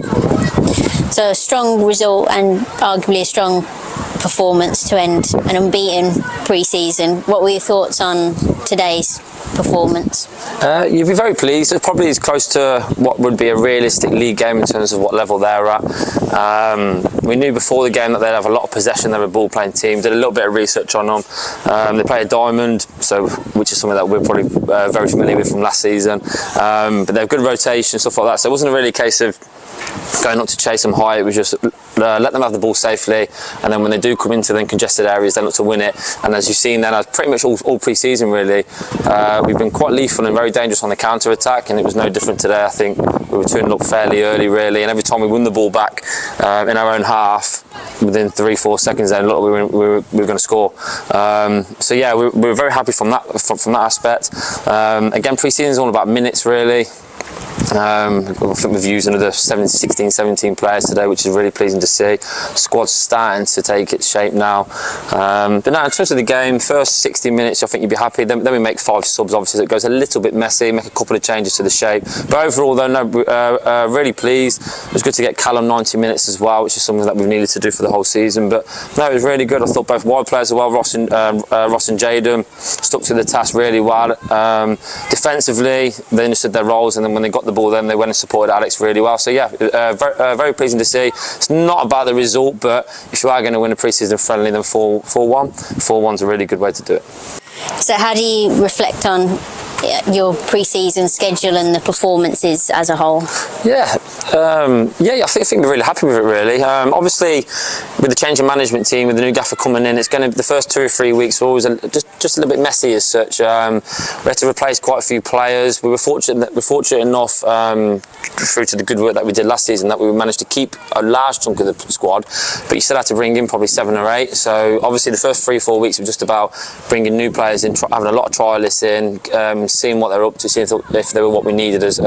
So a strong result and arguably a strong performance to end an unbeaten pre-season. What were your thoughts on today's performance? You'd be very pleased. It probably is close to what would be a realistic league game in terms of what level they're at. We knew before the game that they'd have a lot of possession. They're a ball-playing team. Did a little bit of research on them. They play a diamond, which is something that we're probably very familiar with from last season. But they have good rotation, stuff like that. So it wasn't really a case of going up to chase them high. It was just let them have the ball safely, and then when they do come into the congested areas, they look to win it. And as you've seen then, pretty much all pre-season really, we've been quite lethal and very dangerous on the counter-attack, and it was no different today. I think we were turning up fairly early really, and every time we won the ball back in our own half, within 3-4 seconds then look, we were going to score. So yeah, we were very happy from that aspect. Again, pre-season is all about minutes really. I think we've used another 16, 17 players today, which is really pleasing to see. The squad's starting to take its shape now. But now, in terms of the game, first 60 minutes, I think you'd be happy. Then we make 5 subs, obviously, so it goes a little bit messy, make a couple of changes to the shape. But overall, though, no, really pleased. It was good to get Callum 90 minutes as well, which is something that we've needed to do for the whole season. But no, it was really good. I thought both wide players as well, Ross and Jaden, stuck to the task really well. Defensively, they understood their roles, and then when they got the ball, then they went and supported Alex really well. So yeah, very pleasing to see. It's not about the result, but if you are going to win a pre-season friendly, then 4-1. 4-1's a really good way to do it. So how do you reflect on your pre-season schedule and the performances as a whole? Yeah, I think we're really happy with it really. Obviously, with the change in management team, with the new gaffer coming in, it's going to be the first 2 or 3 weeks were always just a little bit messy as such. We had to replace quite a few players. We were fortunate enough through to the good work that we did last season that we managed to keep a large chunk of the squad, but you still had to bring in probably 7 or 8. So obviously the first 3 or 4 weeks were just about bringing new players in, having a lot of trialists in, seeing what they're up to, seeing if they were what we needed as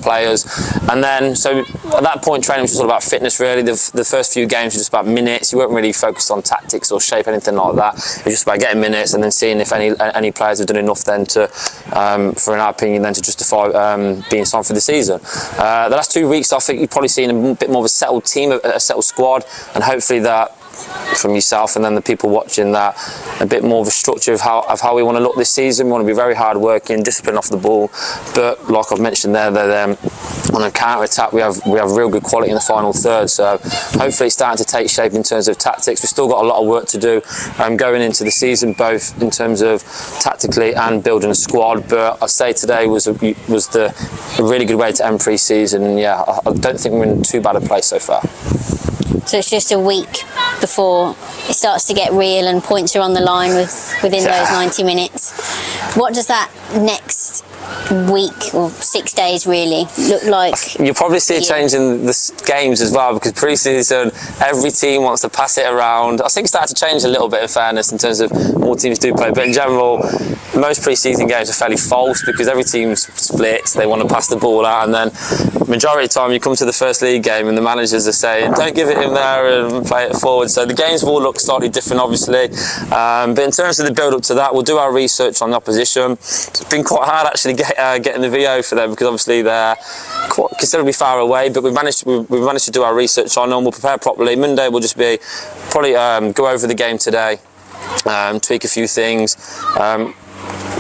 players. And then, so at that point, training was just all about fitness really. The first few games were just about minutes. You weren't really focused on tactics or shape, anything like that. It was just about getting minutes and then seeing if any players have done enough then to, for in our opinion, then to justify being signed for the season. The last 2 weeks, I think you've probably seen a bit more of a settled team, a settled squad, and hopefully that from yourself and then the people watching, that a bit more of a structure of how we want to look this season. We want to be very hard working, disciplined off the ball, but like I've mentioned there, on a counter attack we have real good quality in the final third. So hopefully it's starting to take shape in terms of tactics. We've still got a lot of work to do going into the season, both in terms of tactically and building a squad. But I'd say today was a really good way to end pre-season, and yeah, I don't think we're in too bad a place so far. So it's just a week before it starts to get real and points are on the line within those 90 minutes. What does that next week or 6 days really look like? You'll probably see a change in the games as well, because pre-season every team wants to pass it around. I think it's started to change a little bit in fairness in terms of more teams do play, but in general most pre-season games are fairly false because every team splits, they want to pass the ball out, and then majority of the time you come to the first league game and the managers are saying don't give it in there and play it forward. So the games will look slightly different obviously, but in terms of the build up to that, we'll do our research on the opposition. It's been quite hard actually getting the VO for them because obviously they're quite considerably far away, but we've managed to do our research on them. We'll prepare properly. Monday will just be probably go over the game today, tweak a few things.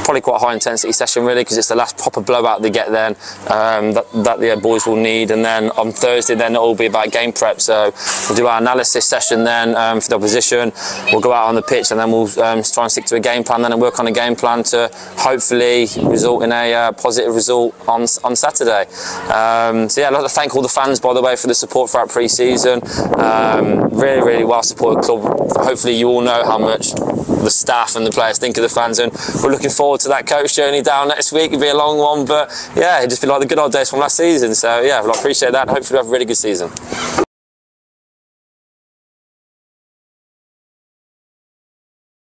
Probably quite a high intensity session really, because it's the last proper blowout they get then that the boys will need. And then on Thursday then it'll be about game prep, so we'll do our analysis session then for the opposition. We'll go out on the pitch and then we'll try and stick to a game plan then and work on a game plan to hopefully result in a positive result on Saturday. So yeah, I'd like to thank all the fans by the way for the support throughout pre-season. Really well supported club. Hopefully you all know how much the staff and the players think of the fans, and we're looking forward to that coach journey down next week. It'll be a long one, but yeah, it'll just be like the good old days from last season. So yeah, I appreciate that, and hopefully we have a really good season.